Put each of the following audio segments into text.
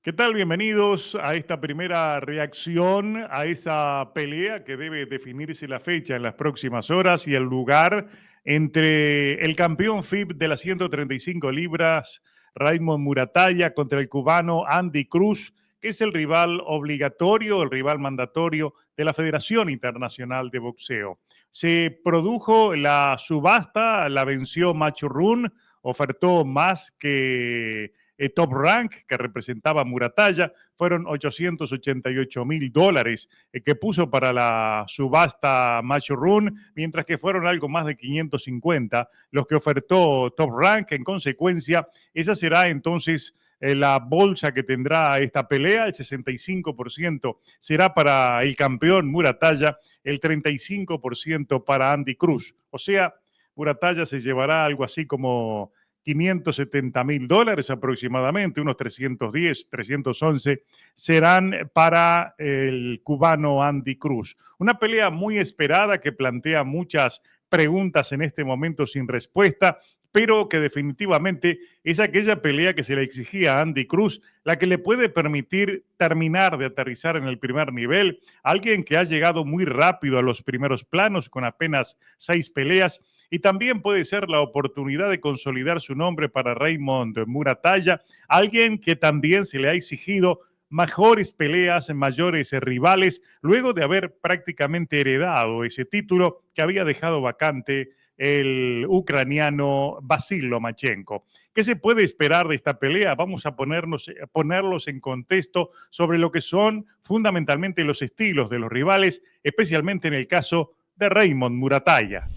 ¿Qué tal? Bienvenidos a esta primera reacción a esa pelea que debe definirse la fecha en las próximas horas y el lugar entre el campeón FIB de las 135 libras, Raymond Muratalla, contra el cubano Andy Cruz, que es el rival obligatorio, el rival mandatorio de la Federación Internacional de Boxeo. Se produjo la subasta, la venció Matchroom, ofertó más que Top Rank, que representaba a Muratalla, fueron $888,000 que puso para la subasta Matchroom, mientras que fueron algo más de 550 los que ofertó Top Rank. En consecuencia, esa será entonces la bolsa que tendrá esta pelea. El 65% será para el campeón Muratalla, el 35% para Andy Cruz. O sea, Muratalla se llevará algo así como $570,000 aproximadamente, unos 310, 311 serán para el cubano Andy Cruz. Una pelea muy esperada que plantea muchas preguntas en este momento sin respuesta, pero que definitivamente es aquella pelea que se le exigía a Andy Cruz, la que le puede permitir terminar de aterrizar en el primer nivel. Alguien que ha llegado muy rápido a los primeros planos con apenas 6 peleas, y también puede ser la oportunidad de consolidar su nombre para Raymond Muratalla, alguien que también se le ha exigido mejores peleas, mayores rivales, luego de haber prácticamente heredado ese título que había dejado vacante el ucraniano Vasil Lomachenko. ¿Qué se puede esperar de esta pelea? Vamos a ponerlos en contexto sobre lo que son fundamentalmente los estilos de los rivales, especialmente en el caso de Raymond Muratalla.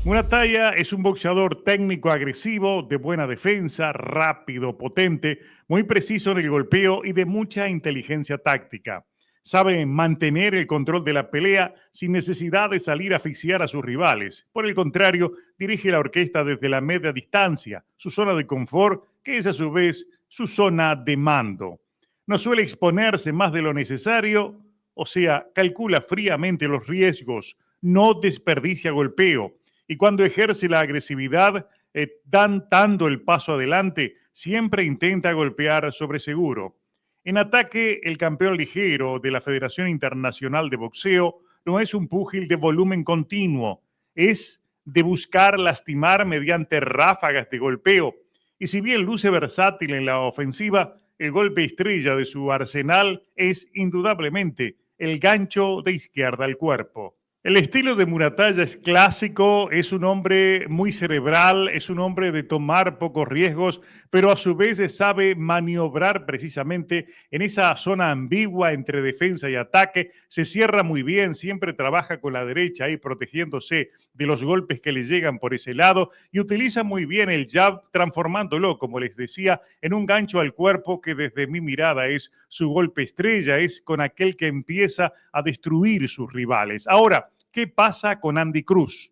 Muratalla es un boxeador técnico agresivo, de buena defensa, rápido, potente, muy preciso en el golpeo y de mucha inteligencia táctica. Sabe mantener el control de la pelea sin necesidad de salir a asfixiar a sus rivales. Por el contrario, dirige la orquesta desde la media distancia, su zona de confort, que es a su vez su zona de mando. No suele exponerse más de lo necesario, o sea, calcula fríamente los riesgos, no desperdicia golpeo y cuando ejerce la agresividad, dando el paso adelante, siempre intenta golpear sobre seguro. En ataque, el campeón ligero de la Federación Internacional de Boxeo no es un púgil de volumen continuo, es de buscar lastimar mediante ráfagas de golpeo. Y si bien luce versátil en la ofensiva, el golpe estrella de su arsenal es indudablemente el gancho de izquierda al cuerpo. El estilo de Muratalla es clásico, es un hombre muy cerebral, es un hombre de tomar pocos riesgos, pero a su vez sabe maniobrar precisamente en esa zona ambigua entre defensa y ataque. Se cierra muy bien, siempre trabaja con la derecha ahí protegiéndose de los golpes que le llegan por ese lado y utiliza muy bien el jab, transformándolo, como les decía, en un gancho al cuerpo que desde mi mirada es su golpe estrella, es con aquel que empieza a destruir sus rivales. Ahora, ¿qué pasa con Andy Cruz?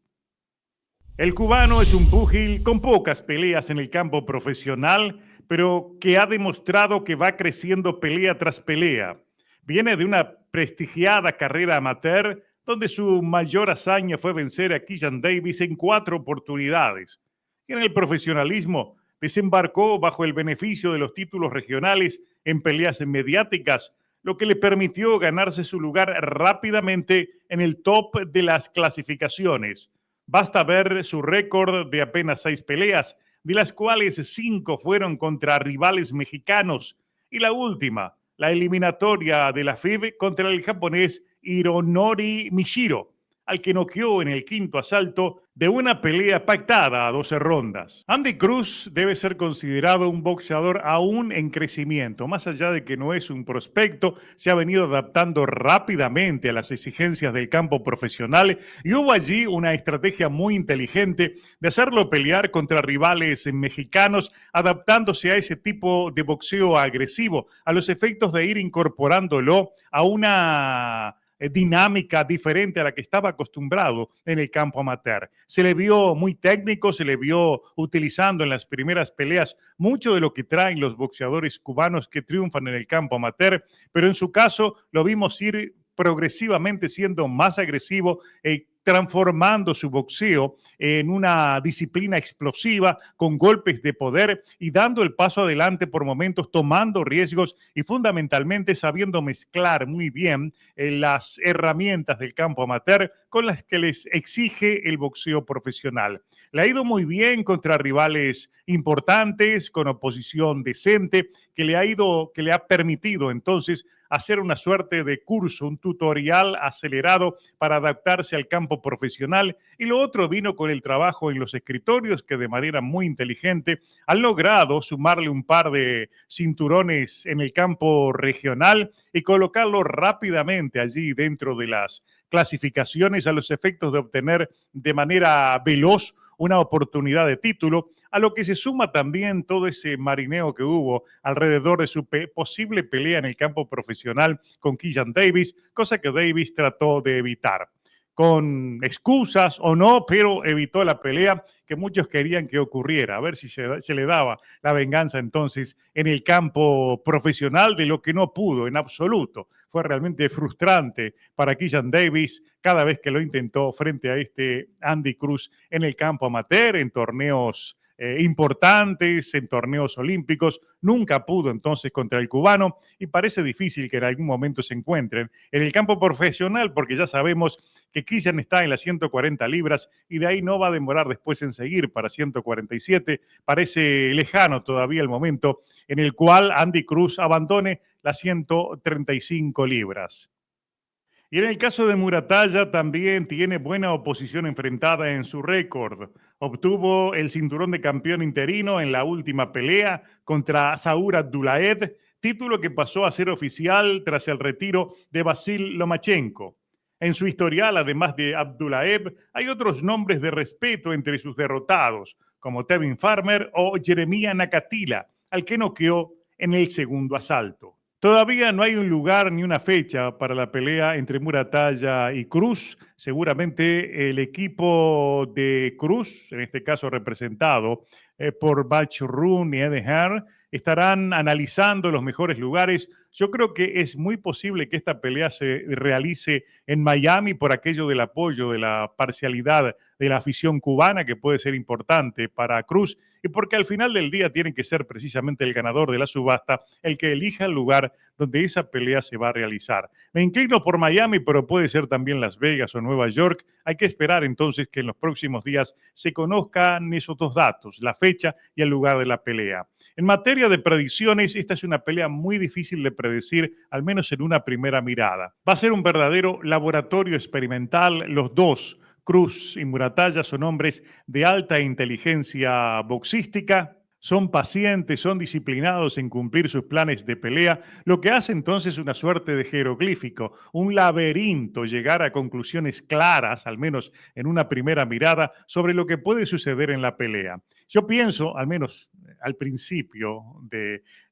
El cubano es un púgil con pocas peleas en el campo profesional, pero que ha demostrado que va creciendo pelea tras pelea. Viene de una prestigiada carrera amateur, donde su mayor hazaña fue vencer a Keishan Davis en 4 oportunidades. Y en el profesionalismo desembarcó bajo el beneficio de los títulos regionales en peleas mediáticas, lo que le permitió ganarse su lugar rápidamente en el top de las clasificaciones. Basta ver su récord de apenas 6 peleas, de las cuales 5 fueron contra rivales mexicanos, y la última, la eliminatoria de la FIB contra el japonés Hironori Mishiro, al que noqueó en el 5º asalto de una pelea pactada a 12 rondas. Andy Cruz debe ser considerado un boxeador aún en crecimiento. Más allá de que no es un prospecto, se ha venido adaptando rápidamente a las exigencias del campo profesional y hubo allí una estrategia muy inteligente de hacerlo pelear contra rivales mexicanos, adaptándose a ese tipo de boxeo agresivo, a los efectos de ir incorporándolo a una dinámica diferente a la que estaba acostumbrado en el campo amateur. Se le vio muy técnico, se le vio utilizando en las primeras peleas mucho de lo que traen los boxeadores cubanos que triunfan en el campo amateur, pero en su caso lo vimos ir progresivamente siendo más agresivo, transformando su boxeo en una disciplina explosiva con golpes de poder y dando el paso adelante por momentos, tomando riesgos y fundamentalmente sabiendo mezclar muy bien las herramientas del campo amateur con las que les exige el boxeo profesional. Le ha ido muy bien contra rivales importantes, con oposición decente, que le ha permitido entonces hacer una suerte de curso, un tutorial acelerado para adaptarse al campo profesional. Y lo otro vino con el trabajo en los escritorios, que de manera muy inteligente han logrado sumarle un par de cinturones en el campo regional y colocarlo rápidamente allí dentro de las clasificaciones a los efectos de obtener de manera veloz una oportunidad de título, a lo que se suma también todo ese marineo que hubo alrededor de su posible pelea en el campo profesional con Killian Davis, cosa que Davis trató de evitar. Con excusas o no, pero evitó la pelea que muchos querían que ocurriera, a ver si se le daba la venganza entonces en el campo profesional, de lo que no pudo en absoluto. Fue realmente frustrante para Killian Davis cada vez que lo intentó frente a este Andy Cruz en el campo amateur, en torneos importantes, en torneos olímpicos. Nunca pudo entonces contra el cubano y parece difícil que en algún momento se encuentren en el campo profesional, porque ya sabemos que Killian está en las 140 libras y de ahí no va a demorar después en seguir para 147. Parece lejano todavía el momento en el cual Andy Cruz abandone las 135 libras. Y en el caso de Muratalla también tiene buena oposición enfrentada en su récord. Obtuvo el cinturón de campeón interino en la última pelea contra Saur Abdulaev, título que pasó a ser oficial tras el retiro de Vasil Lomachenko. En su historial, además de Abdulaev, hay otros nombres de respeto entre sus derrotados, como Tevin Farmer o Jeremia Nakatila, al que noqueó en el segundo asalto. Todavía no hay un lugar ni una fecha para la pelea entre Muratalla y Cruz. Seguramente el equipo de Cruz, en este caso representado por Matchroom y Eddie estarán analizando los mejores lugares. Yo creo que es muy posible que esta pelea se realice en Miami por aquello del apoyo, de la parcialidad de la afición cubana, que puede ser importante para Cruz, y porque al final del día tiene que ser precisamente el ganador de la subasta el que elija el lugar donde esa pelea se va a realizar. Me inclino por Miami, pero puede ser también Las Vegas o Nueva York. Hay que esperar entonces que en los próximos días se conozcan esos dos datos, la fecha y el lugar de la pelea. En materia de predicciones, esta es una pelea muy difícil de predecir, al menos en una primera mirada. Va a ser un verdadero laboratorio experimental. Los dos, Cruz y Muratalla, son hombres de alta inteligencia boxística, son pacientes, son disciplinados en cumplir sus planes de pelea, lo que hace entonces una suerte de jeroglífico, un laberinto, llegar a conclusiones claras, al menos en una primera mirada, sobre lo que puede suceder en la pelea. Yo pienso, al menos al principio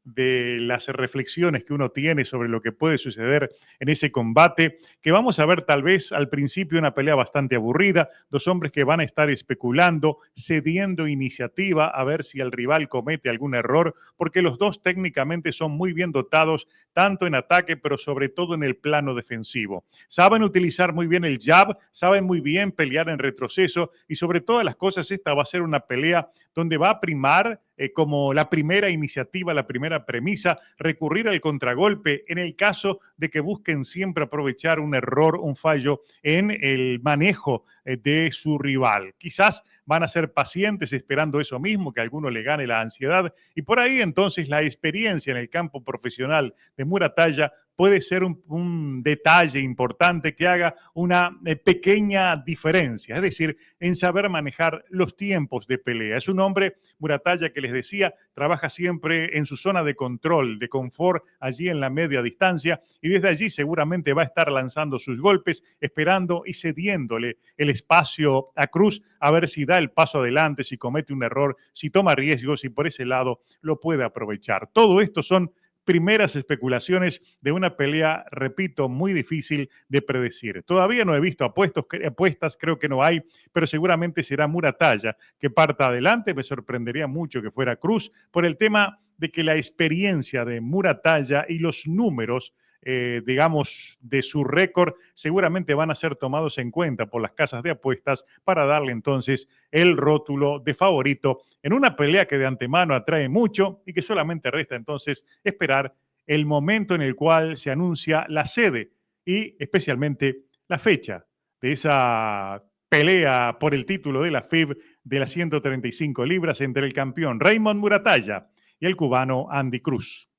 de las reflexiones que uno tiene sobre lo que puede suceder en ese combate, que vamos a ver tal vez al principio una pelea bastante aburrida, dos hombres que van a estar especulando, cediendo iniciativa a ver si el rival comete algún error, porque los dos técnicamente son muy bien dotados, tanto en ataque, pero sobre todo en el plano defensivo. Saben utilizar muy bien el jab, saben muy bien pelear en retroceso y sobre todas las cosas esta va a ser una pelea donde va a primar como la primera iniciativa, la primera premisa, recurrir al contragolpe en el caso de que busquen siempre aprovechar un error, un fallo en el manejo de su rival. Quizás van a ser pacientes esperando eso mismo, que a alguno le gane la ansiedad, y por ahí entonces la experiencia en el campo profesional de Muratalla puede ser un detalle importante que haga una pequeña diferencia, es decir, en saber manejar los tiempos de pelea. Es un hombre, Muratalla, que les decía, trabaja siempre en su zona de control, de confort, allí en la media distancia, y desde allí seguramente va a estar lanzando sus golpes, esperando y cediéndole el espacio a Cruz, a ver si da el paso adelante, si comete un error, si toma riesgos y por ese lado lo puede aprovechar. Todo esto son primeras especulaciones de una pelea, repito, muy difícil de predecir. Todavía no he visto apuestas, creo que no hay, pero seguramente será Muratalla que parta adelante. Me sorprendería mucho que fuera Cruz por el tema de que la experiencia de Muratalla y los números digamos, de su récord, seguramente van a ser tomados en cuenta por las casas de apuestas para darle entonces el rótulo de favorito en una pelea que de antemano atrae mucho y que solamente resta entonces esperar el momento en el cual se anuncia la sede y especialmente la fecha de esa pelea por el título de la FIB de las 135 libras entre el campeón Raymond Muratalla y el cubano Andy Cruz.